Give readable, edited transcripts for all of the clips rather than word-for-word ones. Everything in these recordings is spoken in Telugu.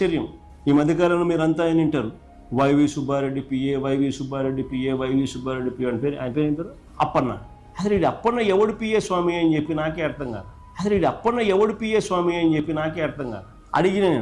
ఆశ్చర్యం. ఈ మధ్యకాలంలో మీరంతా ఆయన వింటారు, YV Subba Reddy PA, YV Subba Reddy PA, YV Subba Reddy PA అని ఆయన పేరు ఏంటారు, అప్పన్న. అసలు ఇది అప్పన్న ఎవడు పిఏ స్వామి అని చెప్పి నాకే అర్థం కాదు. అసలు ఇది అప్పన్న ఎవడు పిఏ స్వామి అని చెప్పి నాకే అర్థం కాదు.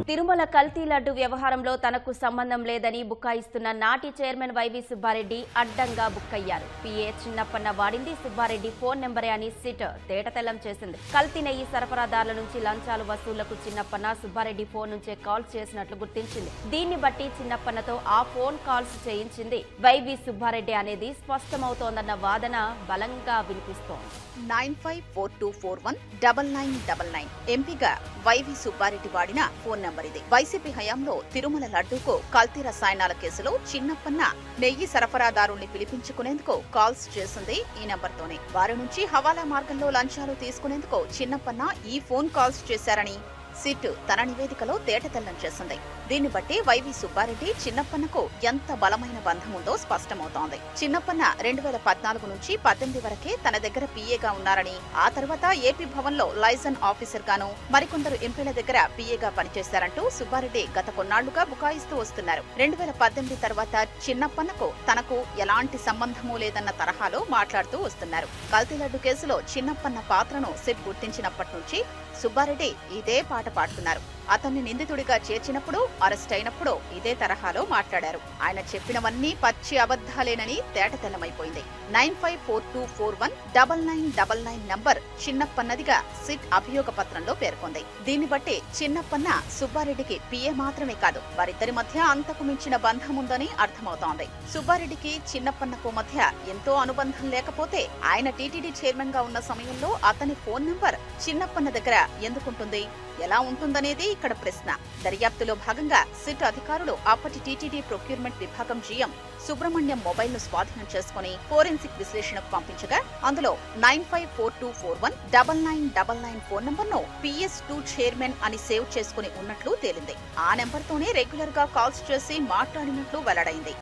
తిరుమల కల్తీ లడ్డు వ్యవహారంలో తనకు సంబంధం లేదని బుకాయిస్తున్న నాటి చైర్మన్ వైవి సుబ్బారెడ్డి అడ్డంగా బుక్కయ్యారు. పిఏ చిన్నప్పన్న వాడింది సుబ్బారెడ్డి ఫోన్ నెంబరే అని సిట్ తేటతెల్లం చేసింది. కల్తీ నెయ్యి సరఫరాదారుల నుంచి లంచాలు వసూళ్లకు చిన్నప్పన్న సుబ్బారెడ్డి ఫోన్ నుంచే కాల్స్ చేసినట్లు గుర్తించింది. దీన్ని బట్టి చిన్నప్పన్నతో ఆ ఫోన్ కాల్స్ చేయించింది వైవి సుబ్బారెడ్డి అనేది స్పష్టమవుతోందన్న వాదన బలంగా వినిపిస్తోంది. 9542419999 ఎంపీగా వైవి సుబ్బారెడ్డి వాడిన ఫోన్ నంబర్ ఇది. వైసీపీ హయాంలో తిరుమల లడ్డూకు కల్తీ రసాయనాల కేసులో చిన్నప్పన్న నెయ్యి సరఫరాదారుల్ని పిలిపించుకునేందుకు కాల్స్ చేసింది ఈ నంబర్తోనే. వారి నుంచి హవాలా మార్గంలో లంచాలు తీసుకునేందుకు చిన్నప్పన్న ఈ ఫోన్ కాల్స్ చేశారని సిట్ తన నివేదికలో తేటతెల్లం చేసింది. దీన్ని బట్టి వైవి సుబ్బారెడ్డి చిన్నప్పన్నకు ఎంత బలమైన బంధం ఉందో స్పష్టమవుతోంది. చిన్నప్పన్న 2014 నుంచి 18 వరకే తన దగ్గర పిఏగా ఉన్నారని, ఆ తర్వాత ఏపీ భవన్ లో లైజన్ ఆఫీసర్ గాను, మరికొందరు ఎంపీల దగ్గర పిఏగా పనిచేశారంటూ సుబ్బారెడ్డి గత కొన్నాళ్లుగా బుకాయిస్తూ వస్తున్నారు. 2018 తర్వాత చిన్నప్పన్నకు తనకు ఎలాంటి సంబంధమూ లేదన్న తరహాలో మాట్లాడుతూ వస్తున్నారు. కల్తీ లడ్డు కేసులో చిన్నప్పన్న పాత్రను సిట్ గుర్తించినప్పటి నుంచి సుబ్బారెడ్డి ఇదే పాట పాడుతున్నారు. అతన్ని నిందితుడిగా చేర్చినప్పుడు, అరెస్ట్ అయినప్పుడు ఇదే తరహాలో మాట్లాడారు. ఆయన చెప్పినవన్నీ పచ్చి అబద్ధాలేనని తేటతెల్లమైపోయింది. 9542419999 నంబర్ చిన్నప్పన్నదిగా సిట్ అభియోగ పత్రంలో పేర్కొంది. దీన్ని బట్టి చిన్నప్పన్న సుబ్బారెడ్డికి పిఏ మాత్రమే కాదు, వారిద్దరి మధ్య అంతకు మించిన బంధం ఉందని అర్థమవుతోంది. సుబ్బారెడ్డికి చిన్నప్పన్నకు మధ్య ఎంతో అనుబంధం లేకపోతే ఆయన టీటీడీ చైర్మన్ గా ఉన్న సమయంలో అతని ఫోన్ నంబర్ చిన్నప్పన్న దగ్గర ఎందుకుంటుంది, ఎలా ఉంటుందనేది ఇక్కడ ప్రశ్న. దర్యాప్తులో భాగంగా సిట్ అధికారులు అప్పటి టీటీడీ ప్రొక్యూర్మెంట్ విభాగం జీఎం సుబ్రహ్మణ్యం మొబైల్ ను స్వాధీనం చేసుకుని ఫోరెన్సిక్ విశ్లేషణకు పంపించగా అందులో 9542419999 ఫోన్ నంబర్ ను PS2 చైర్మన్ అని సేవ్ చేసుకుని ఉన్నట్లు తేలింది. ఆ నెంబర్ తోనే రెగ్యులర్ గా కాల్స్ చేసి మాట్లాడినట్లు వెల్లడైంది.